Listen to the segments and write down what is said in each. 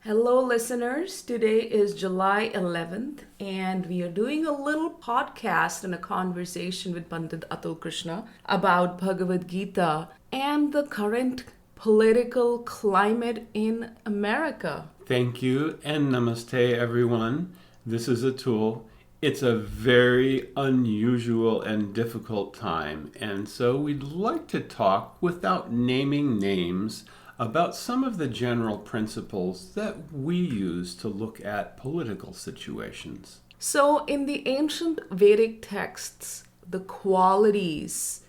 Hello, listeners. Today is July 11th, and we are doing a little podcast and a conversation with Pandit Atul Krishna about Bhagavad Gita and the current political climate in America. Thank you and namaste, everyone. This is Atul. It's a very unusual and difficult time, and so we'd like to talk without naming names about some of the general principles that we use to look at political situations. So, in the ancient Vedic texts, the qualities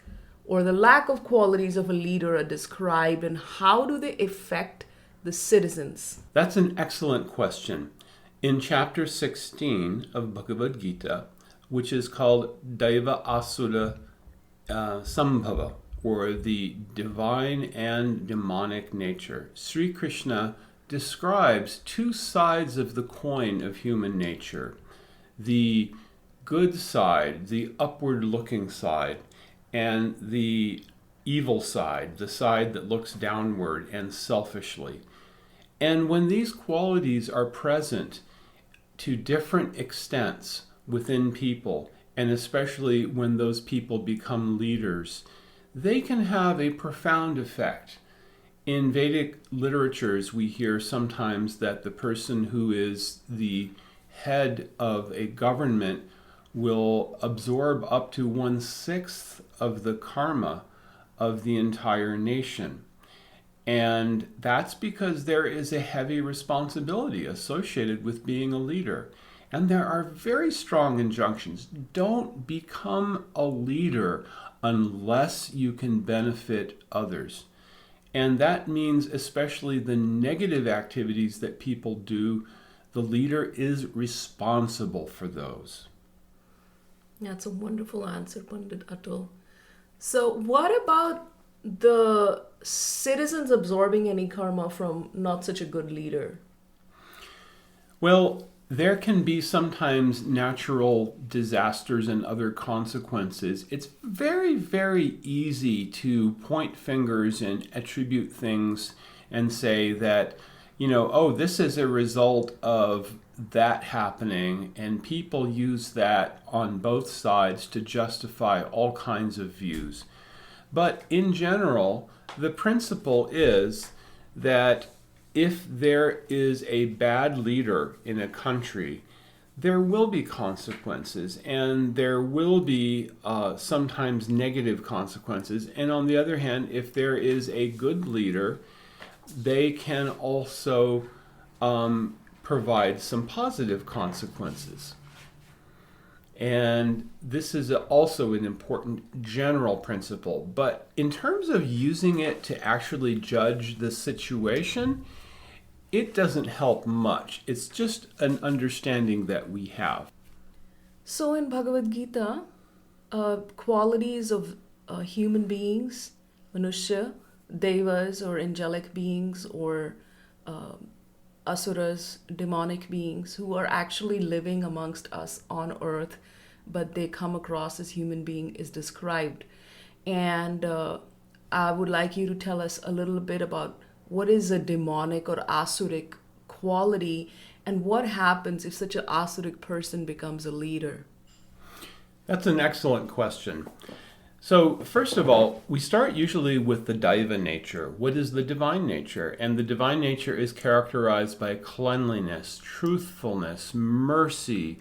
or the lack of qualities of a leader are described, and how do they affect the citizens? That's an excellent question. In chapter 16 of Bhagavad Gita, which is called Daiva Sambhava, or the divine and demonic nature, Sri Krishna describes two sides of the coin of human nature. The good side, the upward-looking side, and the evil side, the side that looks downward and selfishly. And when these qualities are present to different extents within people, and especially when those people become leaders, they can have a profound effect. In Vedic literatures, we hear sometimes that the person who is the head of a government will absorb up to 1/6 of the karma of the entire nation. And that's because there is a heavy responsibility associated with being a leader. And there are very strong injunctions. Don't become a leader unless you can benefit others. And that means especially the negative activities that people do, the leader is responsible for those. That's a wonderful answer, Pandit Atul. So, what about the citizens absorbing any karma from not such a good leader? Well, there can be sometimes natural disasters and other consequences. It's very, very easy to point fingers and attribute things and say that, this is a result of that happening, and people use that on both sides to justify all kinds of views. But in general, the principle is that if there is a bad leader in a country, there will be consequences, and there will be sometimes negative consequences. And on the other hand, if there is a good leader, they can also provide some positive consequences. And this is also an important general principle. But in terms of using it to actually judge the situation, it doesn't help much. It's just an understanding that we have. So, in Bhagavad Gita, qualities of human beings, Manusya, Devas or angelic beings, or asuras, demonic beings who are actually living amongst us on earth, but they come across as human being, is described. And I would like you to tell us a little bit about what is a demonic or asuric quality, and what happens if such an asuric person becomes a leader? That's an excellent question. So first of all, we start usually with the daiva nature. What is the divine nature? And the divine nature is characterized by cleanliness, truthfulness, mercy,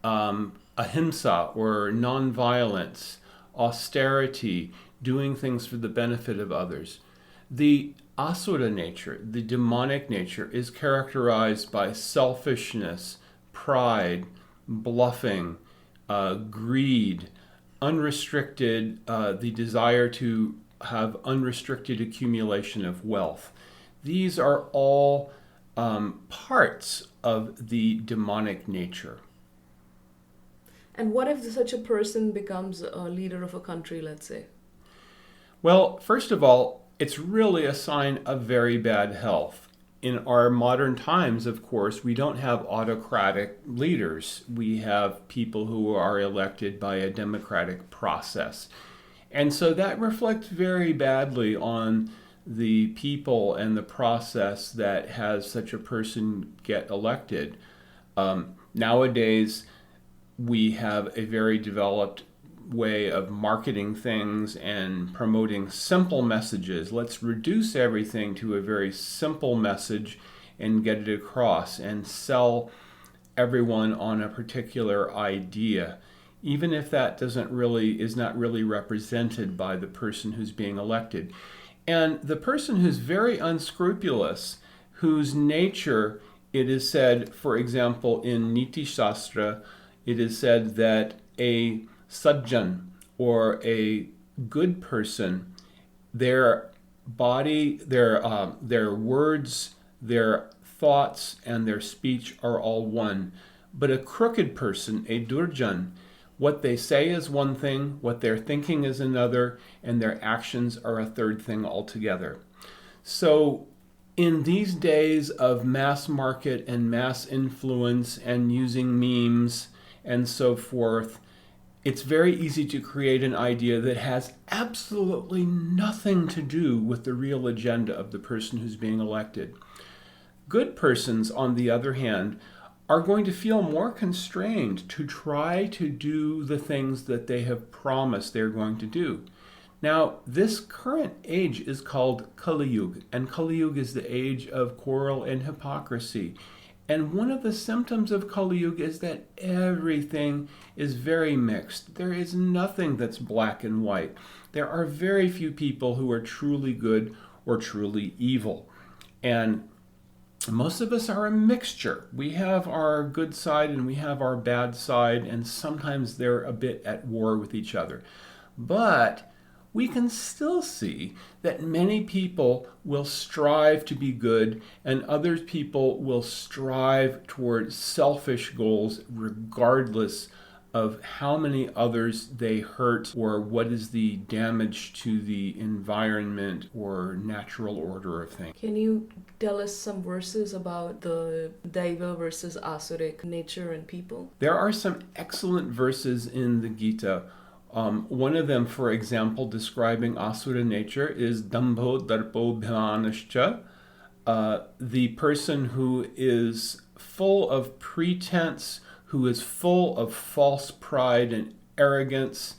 ahimsa or nonviolence, austerity, doing things for the benefit of others. The asura nature, the demonic nature, is characterized by selfishness, pride, bluffing, greed, unrestricted, the desire to have unrestricted accumulation of wealth. These are all parts of the demonic nature. And what if such a person becomes a leader of a country, let's say? Well, first of all, it's really a sign of very bad health. In our modern times, of course, we don't have autocratic leaders. We have people who are elected by a democratic process. And so that reflects very badly on the people and the process that has such a person get elected. Nowadays, we have a very developed way of marketing things and promoting simple messages. Let's reduce everything to a very simple message and get it across and sell everyone on a particular idea, even if that is not really represented by the person who's being elected. And the person who's very unscrupulous, whose nature, it is said, for example, in Niti Shastra, it is said that a sajjan, or a good person, their body, their words, their thoughts, and their speech are all one. But a crooked person, a durjan, what they say is one thing, what they're thinking is another, and their actions are a third thing altogether. So in these days of mass market and mass influence and using memes and so forth, it's very easy to create an idea that has absolutely nothing to do with the real agenda of the person who's being elected. Good persons, on the other hand, are going to feel more constrained to try to do the things that they have promised they're going to do. Now, this current age is called Kali Yuga, and Kali Yuga is the age of quarrel and hypocrisy. And one of the symptoms of Kali Yuga is that everything is very mixed. There is nothing that's black and white. There are very few people who are truly good or truly evil. And most of us are a mixture. We have our good side and we have our bad side, and sometimes they're a bit at war with each other. But we can still see that many people will strive to be good and other people will strive toward selfish goals regardless of how many others they hurt or what is the damage to the environment or natural order of things. Can you tell us some verses about the daiva versus asuric nature in people? There are some excellent verses in the Gita. One of them, for example, describing asura nature is dambho darpo bhimanascha. The person who is full of pretense, who is full of false pride and arrogance,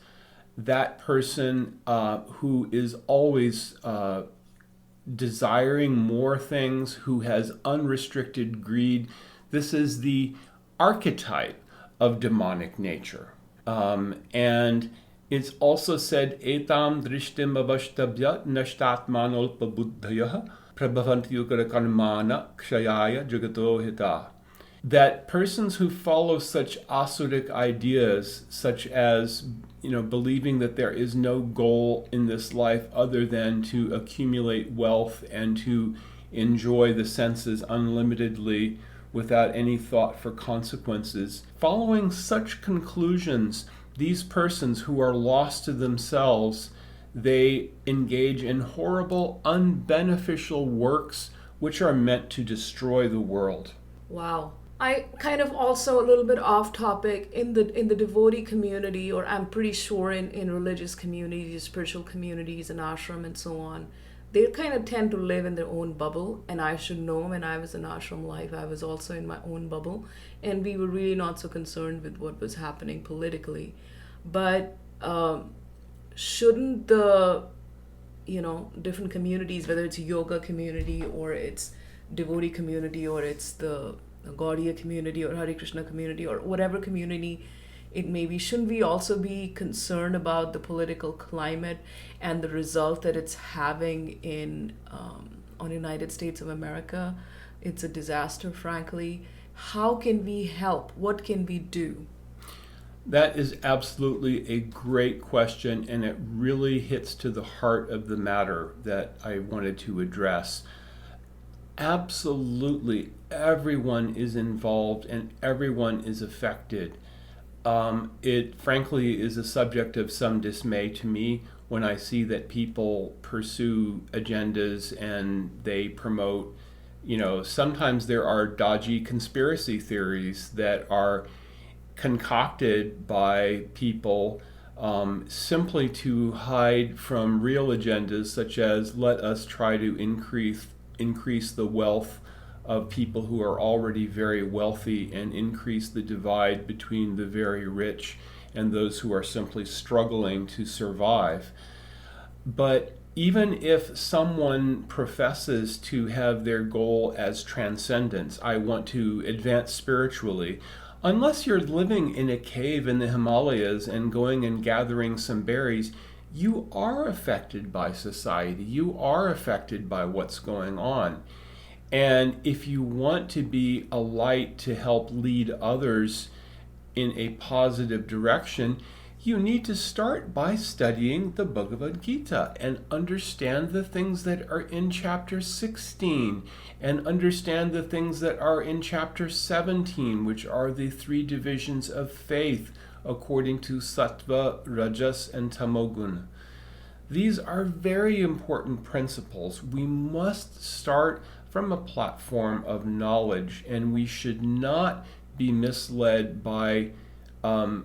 that person who is always desiring more things, who has unrestricted greed. This is the archetype of demonic nature. And it's also said, etam drishtim avashtabhya nashtatmanolpa buddhayah prabhavanti yukara karmana kshayaya jagato hita. That persons who follow such asuric ideas, such as, believing that there is no goal in this life other than to accumulate wealth and to enjoy the senses unlimitedly without any thought for consequences. Following such conclusions, these persons who are lost to themselves, they engage in horrible, unbeneficial works which are meant to destroy the world. Wow. I kind of also a little bit off topic in the devotee community, or I'm pretty sure in religious communities, spiritual communities, and ashram and so on, they kind of tend to live in their own bubble. And I should know, when I was in ashram life, I was also in my own bubble, and we were really not so concerned with what was happening politically. But shouldn't the different communities, whether it's a yoga community or it's devotee community or it's the Gaudiya community or Hare Krishna community or whatever community it may be, shouldn't we also be concerned about the political climate and the result that it's having on United States of America? It's a disaster, frankly. How can we help? What can we do? That is absolutely a great question, and it really hits to the heart of the matter that I wanted to address. Absolutely, everyone is involved and everyone is affected. It frankly is a subject of some dismay to me when I see that people pursue agendas and they promote, sometimes there are dodgy conspiracy theories that are concocted by people simply to hide from real agendas such as let us try to increase the wealth of people who are already very wealthy and increase the divide between the very rich and those who are simply struggling to survive. But even if someone professes to have their goal as transcendence, I want to advance spiritually, unless you're living in a cave in the Himalayas and going and gathering some berries, you are affected by society. You are affected by what's going on. And if you want to be a light to help lead others in a positive direction, you need to start by studying the Bhagavad Gita and understand the things that are in chapter 16 and understand the things that are in chapter 17, which are the three divisions of faith according to Sattva, Rajas, and Tamogun. These are very important principles. We must start from a platform of knowledge, and we should not be misled by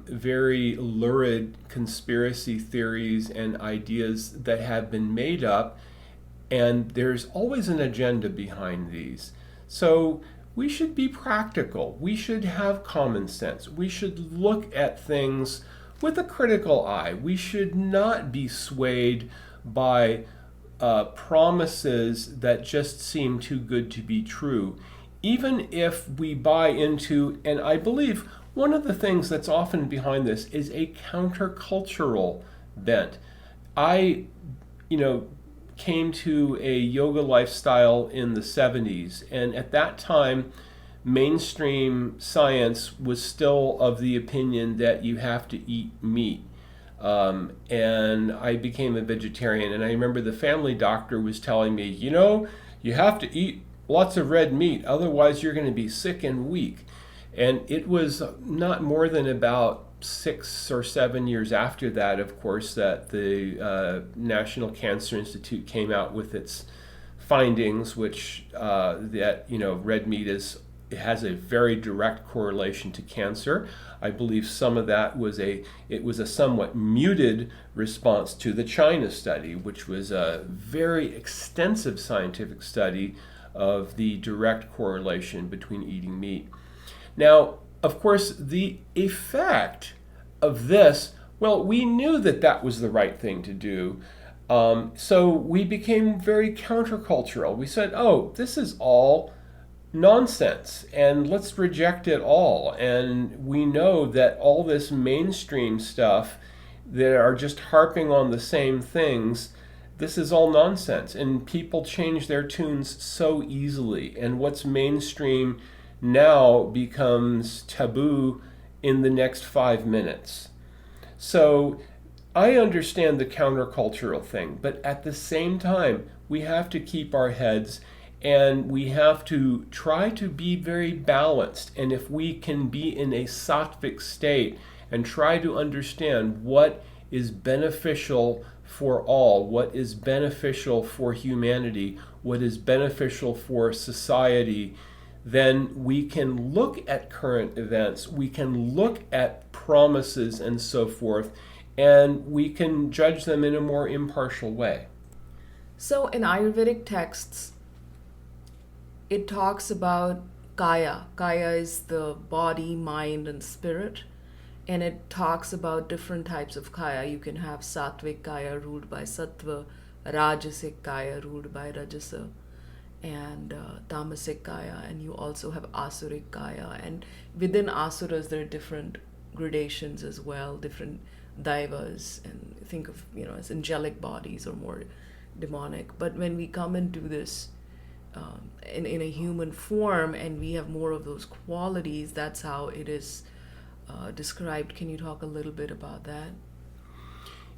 very lurid conspiracy theories and ideas that have been made up, and there's always an agenda behind these. So we should be practical. We should have common sense. We should look at things with a critical eye. We should not be swayed by promises that just seem too good to be true. Even if we buy into, and I believe one of the things that's often behind this is a countercultural bent. I, came to a yoga lifestyle in the 70s, and at that time, mainstream science was still of the opinion that you have to eat meat. And I became a vegetarian, and I remember the family doctor was telling me, you have to eat lots of red meat, otherwise you're going to be sick and weak. And it was not more than about 6 or 7 years after that, of course, that the National Cancer Institute came out with its findings, which that red meat has a very direct correlation to cancer. I believe some of that was a somewhat muted response to the China study, which was a very extensive scientific study of the direct correlation between eating meat. Now, of course, the effect of this, well, we knew that was the right thing to do. So we became very countercultural. We said, this is all nonsense, and let's reject it all. And we know that all this mainstream stuff that are just harping on the same things, this is all nonsense. And people change their tunes so easily. And what's mainstream now becomes taboo in the next 5 minutes. So I understand the countercultural thing, but at the same time, we have to keep our heads and we have to try to be very balanced. And if we can be in a sattvic state and try to understand what is beneficial for all, what is beneficial for humanity, what is beneficial for society, then we can look at current events, we can look at promises and so forth, and we can judge them in a more impartial way. So in Ayurvedic texts, it talks about kaya. Kaya is the body, mind, and spirit. And it talks about different types of kaya. You can have sattvic kaya ruled by sattva, rajasic kaya ruled by rajasa, and tamasic kaya, and you also have asuric kaya, and within asuras there are different gradations as well, different daivas, and think of as angelic bodies or more demonic. But when we come into this in a human form and we have more of those qualities, that's how it is described. Can you talk a little bit about that?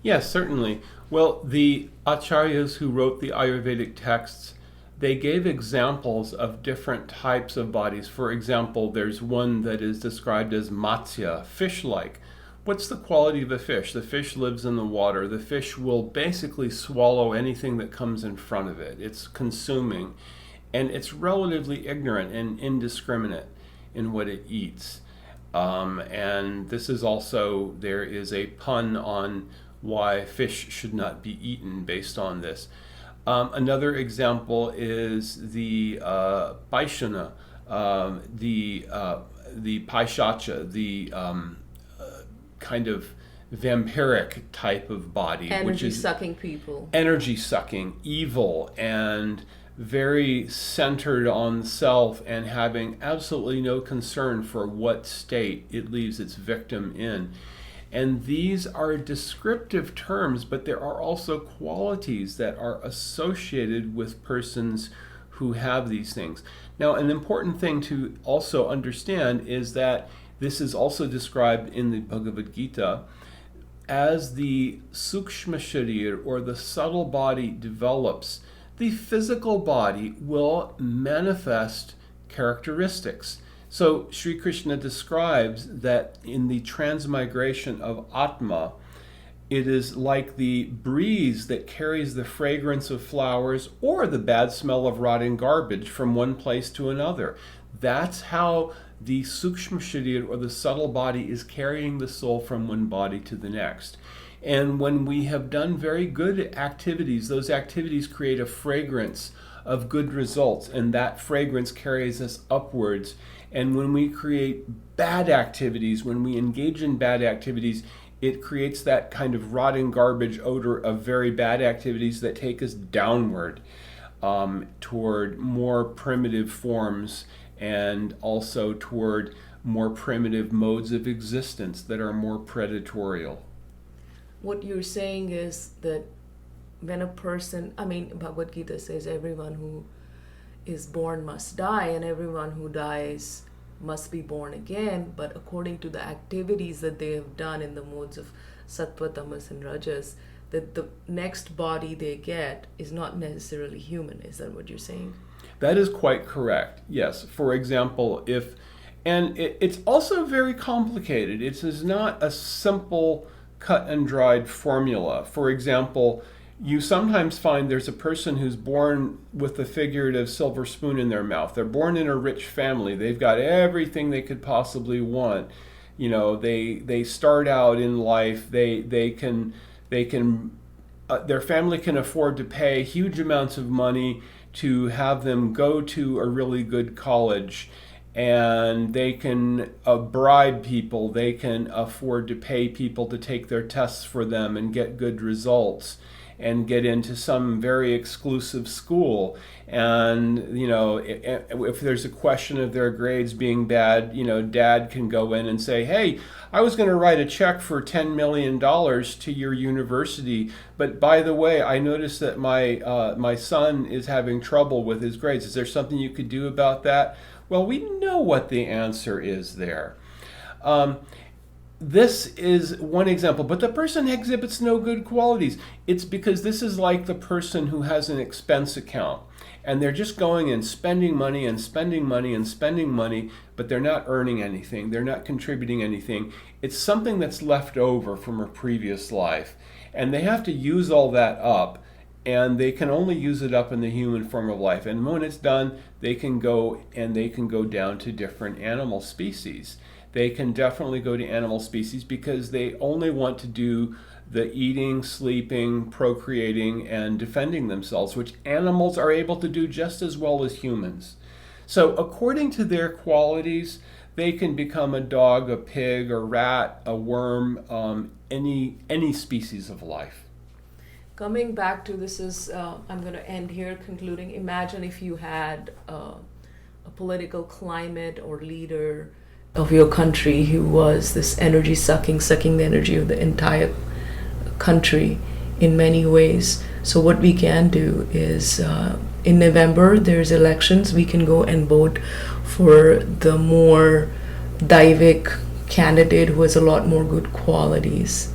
Yes, certainly. Well, the acharyas who wrote the Ayurvedic texts, they gave examples of different types of bodies. For example, there's one that is described as matsya, fish-like. What's the quality of a fish? The fish lives in the water. The fish will basically swallow anything that comes in front of it. It's consuming, and it's relatively ignorant and indiscriminate in what it eats. And this is also, there is a pun on why fish should not be eaten based on this. Another example is the Paishana, the Paishacha, the kind of vampiric type of body, which is sucking people. Energy sucking, evil, and very centered on self, and having absolutely no concern for what state it leaves its victim in. And these are descriptive terms, but there are also qualities that are associated with persons who have these things. Now, an important thing to also understand is that this is also described in the Bhagavad Gita as the sukshma sharir, or the subtle body, develops. The physical body will manifest characteristics. So Sri Krishna describes that in the transmigration of Atma, it is like the breeze that carries the fragrance of flowers or the bad smell of rotting garbage from one place to another. That's how the sukshma sharir, or the subtle body, is carrying the soul from one body to the next. And when we have done very good activities, those activities create a fragrance of good results, and that fragrance carries us upwards. And when we create bad activities, when we engage in bad activities, it creates that kind of rotting garbage odor of very bad activities that take us downward toward more primitive forms, and also toward more primitive modes of existence that are more predatorial. What you're saying is that when a person, Bhagavad Gita says everyone who is born must die, and everyone who dies must be born again, but according to the activities that they have done in the modes of sattva, tamas, and rajas, that the next body they get is not necessarily human. Is that what you're saying? That is quite correct, yes. For example, it's also very complicated. It is not a simple cut and dried formula. For example, you sometimes find there's a person who's born with the figurative silver spoon in their mouth. They're born in a rich family. They've got everything they could possibly want. You know, they start out in life. They can their family can afford to pay huge amounts of money to have them go to a really good college, and they can bribe people. They can afford to pay people to take their tests for them and get good results, and get into some very exclusive school. And, you know, if there's a question of their grades being bad, you know, dad can go in and say, hey, I was going to write a check for $10 million to your university, but by the way, I noticed that my son is having trouble with his grades. Is there something you could do about that? Well, we know what the answer is there. This is one example, but the person exhibits no good qualities. It's because this is like the person who has an expense account, and they're just going and spending money and spending money and spending money, but they're not earning anything. They're not contributing anything. It's something that's left over from a previous life, and they have to use all that up, and they can only use it up in the human form of life. And when it's done, they can go down to different animal species. They can definitely go to animal species because they only want to do the eating, sleeping, procreating, and defending themselves, which animals are able to do just as well as humans. So according to their qualities, they can become a dog, a pig, a rat, a worm, any species of life. Coming back to this is, I'm going to end here concluding. Imagine if you had a political climate or leader of your country who was this energy sucking the energy of the entire country in many ways. So what we can do is in November there's elections. We can go and vote for the more daivik candidate who has a lot more good qualities.